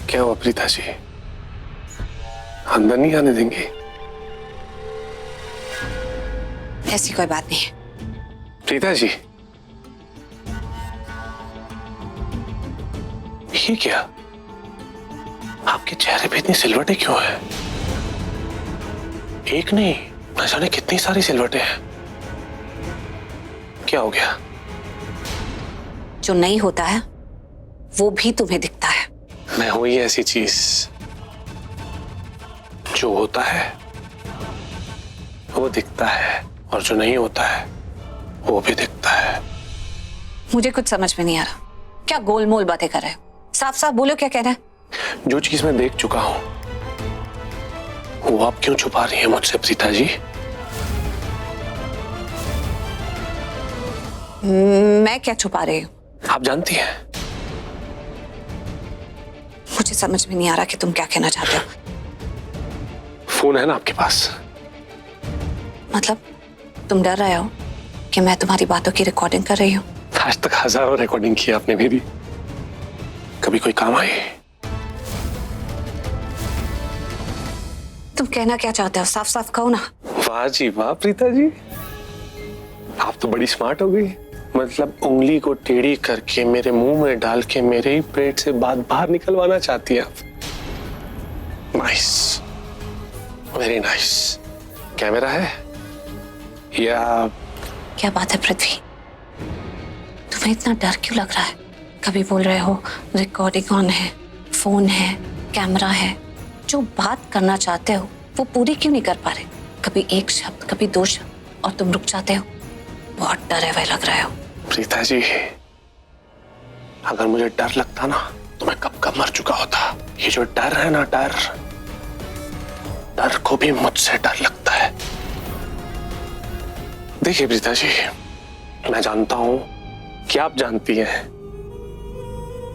क्या हुआ प्रीता जी, अंदर नहीं आने देंगे? ऐसी कोई बात नहीं है। प्रीता जी, ये क्या? आपके चेहरे पे इतनी सिलवटें क्यों है? एक नहीं, न जाने कितनी सारी सिलवटें हैं। क्या हो गया? जो नहीं होता है वो भी तुम्हें दिखता है। मैं हूं ही ऐसी चीज, जो होता है वो दिखता है और जो नहीं होता है वो भी दिखता है। मुझे कुछ समझ में नहीं आ रहा, क्या गोलमोल बातें कर रहे हो? साफ साफ बोलो, क्या कहना है? जो चीज मैं देख चुका हूं वो आप क्यों छुपा रही हैं मुझसे प्रीता जी? मैं क्या छुपा रही हूँ? आप जानती हैं। मुझे समझ में नहीं आ रहा कि तुम क्या कहना चाहते हो। फोन है ना आपके पास? मतलब तुम डर रहे हो कि मैं तुम्हारी बातों की रिकॉर्डिंग कर रही हूँ? आज तक हजारों रिकॉर्डिंग की आपने मेरी, कभी कोई काम आई? तुम कहना क्या चाहते हो, साफ साफ कहो ना। वाह जी वाह प्रीता जी, आप तो बड़ी स्मार्ट हो गई। मतलब उंगली को टेढ़ी करके मेरे मुंह में डाल के मेरे ही पेट से बात बाहर निकलवाना चाहती है आप। Nice, very nice. कैमरा है या? क्या बात है पृथ्वी, तुम्हें इतना डर क्यों लग रहा है? कभी बोल रहे हो रिकॉर्डिंग ऑन है, फोन है, कैमरा है। जो बात करना चाहते हो वो पूरी क्यों नहीं कर पा रहे? कभी एक शब्द, कभी दो शब्द, और तुम रुक जाते हो। बहुत डरे हुए लग रहे हो। प्रीता जी, अगर मुझे डर लगता ना तो मैं कब का मर चुका होता। ये जो डर है ना, डर को भी मुझसे डर लगता है। देखिए प्रीता जी, मैं जानता हूं कि आप जानती हैं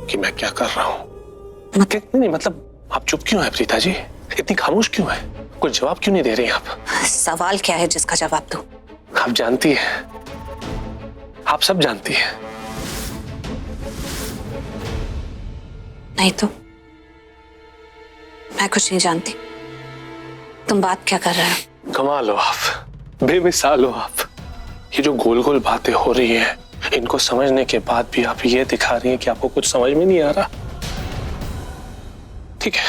कि मैं क्या कर रहा हूं। नहीं, मतलब आप चुप क्यों है प्रीता जी? इतनी खामोश क्यों है? कुछ जवाब क्यों नहीं दे रही आप? सवाल क्या है जिसका जवाब दूं? आप जानती हैं, आप सब जानती हैं। नहीं तो मैं कुछ नहीं जानती। तुम बात क्या कर रहे हो? कमाल हो आप, बेमिसाल हो आप। ये जो गोल गोल बातें हो रही हैं, इनको समझने के बाद भी आप ये दिखा रही हैं कि आपको कुछ समझ में नहीं आ रहा। ठीक है,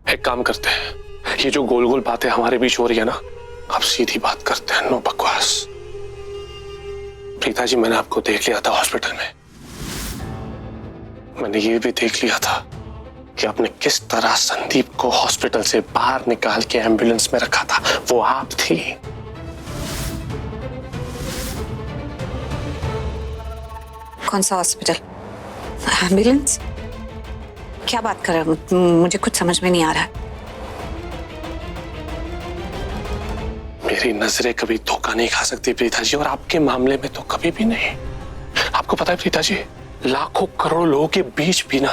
एक काम करते हैं, ये जो गोल गोल बातें हमारे बीच हो रही है ना, आप सीधी बात करते हैं, नो बकवास। प्रीता जी, मैंने आपको देख लिया था हॉस्पिटल में। मैंने ये भी देख लिया था कि आपने किस तरह संदीप को हॉस्पिटल से बाहर निकाल के एम्बुलेंस में रखा था। वो आप थी। कौन सा हॉस्पिटल? एम्बुलेंस? क्या बात कर रहे हो? मुझे कुछ समझ में नहीं आ रहा है। मेरी नजरें कभी धोखा नहीं खा सकती प्रीता जी, और आपके मामले में तो कभी भी नहीं। आपको पता है प्रीता जी, लाखों करोड़ों लोगों के बीच भी ना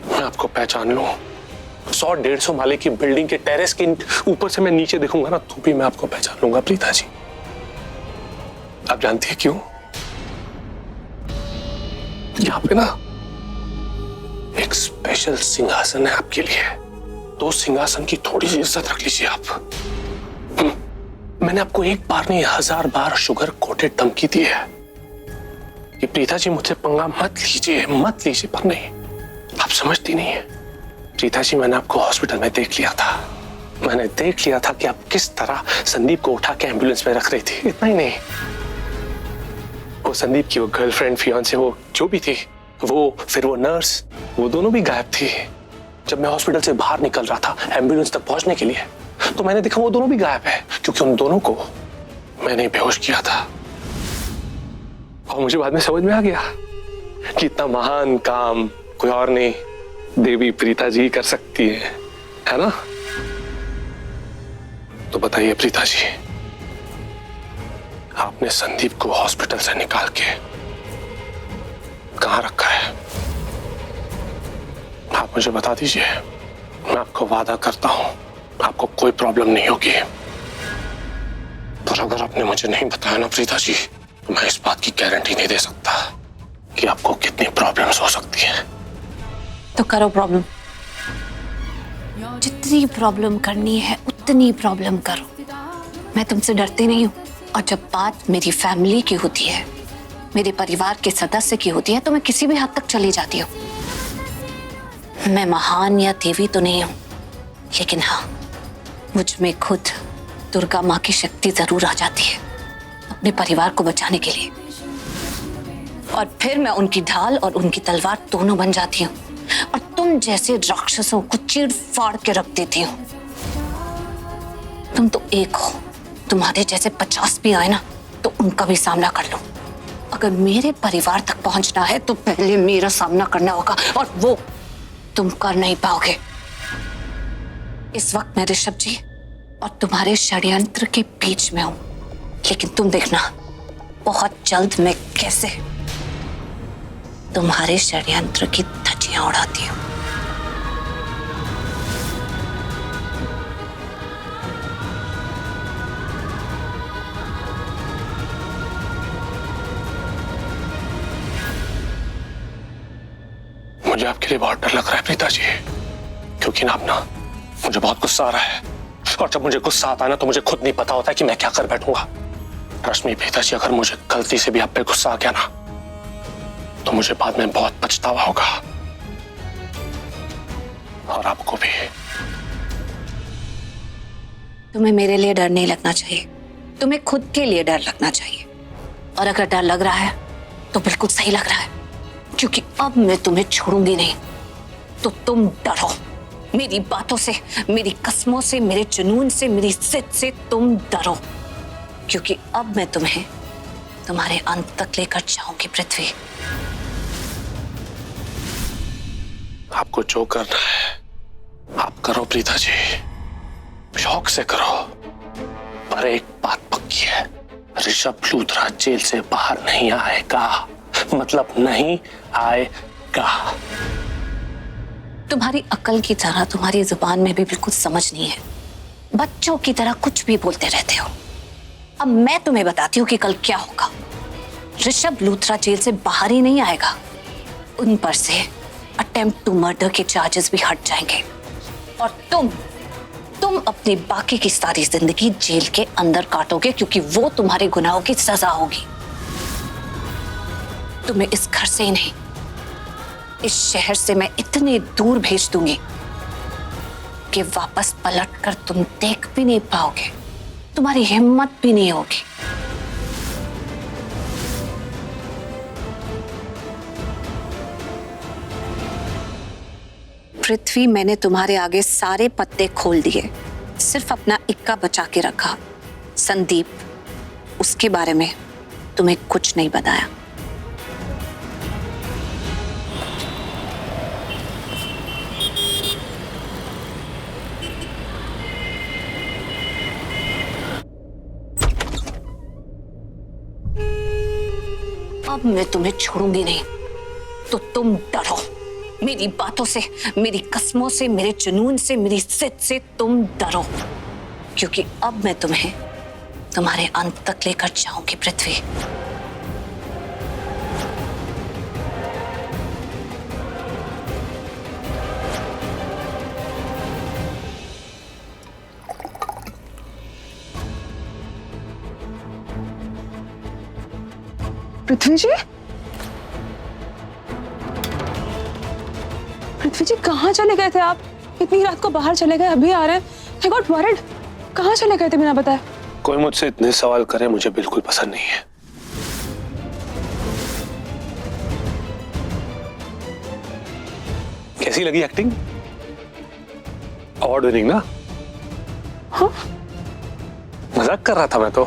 मैं आपको पहचान लूं। 100-150 माले की बिल्डिंग के टेरेस के ऊपर से मैं नीचे देखूंगा ना, तो भी मैं आपको पहचान लूंगा प्रीता जी। आप जानती है क्यों? यहाँ पे ना एक स्पेशल सिंहासन है आपके लिए, तो सिंहासन की थोड़ी सी इज्जत रख लीजिए आप। मैंने आपको एक बार नहीं 1000 बार शुगर कोटेड धमकी दी है कि प्रीता जी मुझसे पंगा मत लीजिए, मत लीजिए, पर नहीं, आप समझती नहीं है। प्रीता जी, मैंने आपको हॉस्पिटल में देख लिया था। मैंने देख लिया था कि आप किस तरह संदीप को उठा के एम्बुलेंस में रख रही थी। इतना ही नहीं, वो संदीप की वो गर्लफ्रेंड, फियांसे, वो जो भी थी, वो फिर वो नर्स, वो दोनों भी गायब थी। जब मैं हॉस्पिटल से बाहर निकल रहा था एम्बुलेंस तक पहुंचने के लिए, तो मैंने देखा वो दोनों भी गायब है, क्योंकि उन दोनों को मैंने बेहोश किया था। और मुझे बाद में समझ में आ गया कि इतना महान काम कोई और नहीं, देवी प्रीता जी कर सकती है ना? तो बताइए प्रीता जी, आपने संदीप को हॉस्पिटल से निकाल के कहां रखा है? आप मुझे बता दीजिए, मैं आपको वादा करता हूं आपको कोई प्रॉब्लम नहीं होगी। पर अगर आपने मुझे नहीं बताया ना प्रीता जी, तो मैं इस बात की गारंटी नहीं दे सकता कि आपको कितनी प्रॉब्लम्स हो सकती हैं। तो करो प्रॉब्लम, जितनी प्रॉब्लम करनी है उतनी प्रॉब्लम करो। मैं तुमसे डरती नहीं हूँ, और जब बात मेरी फैमिली की होती है, मेरे परिवार के सदस्य की होती है, तो मैं किसी भी हद तक चली जाती हूँ। मैं महान या देवी तो नहीं हूँ, लेकिन हाँ, मुझ में खुद दुर्गा माँ की शक्ति जरूर आ जाती है अपने परिवार को बचाने के लिए, और फिर मैं उनकी ढाल और उनकी तलवार दोनों बन जाती हूँ, और तुम जैसे राक्षसों को चीर फाड़ के रख देती हूँ। तुम तो एक हो, तुम्हारे जैसे 50 भी आए ना तो उनका भी सामना कर लो। अगर मेरे परिवार तक पहुंचना है तो पहले मेरा सामना करना होगा, और वो तुम कर नहीं पाओगे। इस वक्त मैं ऋषभ जी और तुम्हारे षड्यंत्र के बीच में हूं, लेकिन तुम देखना बहुत जल्द मैं कैसे तुम्हारे षड्यंत्र की धज्जियां उड़ाती हूं। मुझे आपके लिए बहुत डर लग रहा है प्रीता जी, क्योंकि ना अब ना मुझे बहुत गुस्सा आ रहा है, और जब मुझे गुस्सा आता है ना तो मुझे खुद नहीं पता होता है कि मैं क्या कर बैठूंगा। रश्मि प्रीता जी, अगर मुझे गलती से भी आप पे गुस्सा आ गया ना तो मुझे बाद में बहुत पछतावा होगा, और आपको भी। तुम्हें मेरे लिए डर नहीं लगना चाहिए, तुम्हें खुद के लिए डर लगना चाहिए। और अगर डर लग रहा है तो बिल्कुल सही लग रहा है, क्योंकि अब मैं तुम्हें छोड़ूंगी नहीं। तो तुम डरो मेरी बातों से, मेरी कस्मों से, मेरे जुनून से, मेरी जिद से तुम डरो, क्योंकि अब मैं तुम्हें तुम्हारे अंत तक लेकर जाऊंगी पृथ्वी। आपको जो करना है आप करो प्रीता जी, शौक से करो, पर एक बात पक्की है, ऋषभ लूथरा जेल से बाहर नहीं आएगा, मतलब नहीं आएगा। तुम्हारी अकल की तरह तुम्हारी जुबान में भी बिल्कुल समझ नहीं है, बच्चों की तरह कुछ भी बोलते रहते हो। अब मैं तुम्हें बताती हूँ कि कल क्या होगा। ऋषभ लूथरा जेल से बाहर ही नहीं आएगा, उन पर से अटेम्प्ट टू मर्डर के चार्जेस भी हट जाएंगे, और तुम अपनी बाकी की सारी जिंदगी जेल के अंदर काटोगे, क्योंकि वो तुम्हारे गुनाहों की सजा होगी। तुम्हें इस घर से ही नहीं, इस शहर से मैं इतने दूर भेज दूंगी कि वापस पलटकर तुम देख भी नहीं पाओगे, तुम्हारी हिम्मत भी नहीं होगी। पृथ्वी, मैंने तुम्हारे आगे सारे पत्ते खोल दिए, सिर्फ अपना इक्का बचा के रखा, संदीप। उसके बारे में तुम्हें कुछ नहीं बताया। अब मैं तुम्हें छोड़ूंगी नहीं, तो तुम डरो मेरी बातों से, मेरी कस्मों से, मेरे जुनून से, मेरी जिद से तुम डरो, क्योंकि अब मैं तुम्हें तुम्हारे अंत तक लेकर जाऊंगी पृथ्वी। पृथ्वी जी, पृथ्वी जी कहाँ चले गए थे आप? इतनी रात को बाहर चले गए, अभी आ रहे हैं। I got worried। कहाँ चले गए थे बिना बताए? कोई मुझसे इतने सवाल करे मुझे बिल्कुल पसंद नहीं है। कैसी लगी एक्टिंग? अवार्ड विनिंग ना? हाँ? मजाक कर रहा था मैं तो।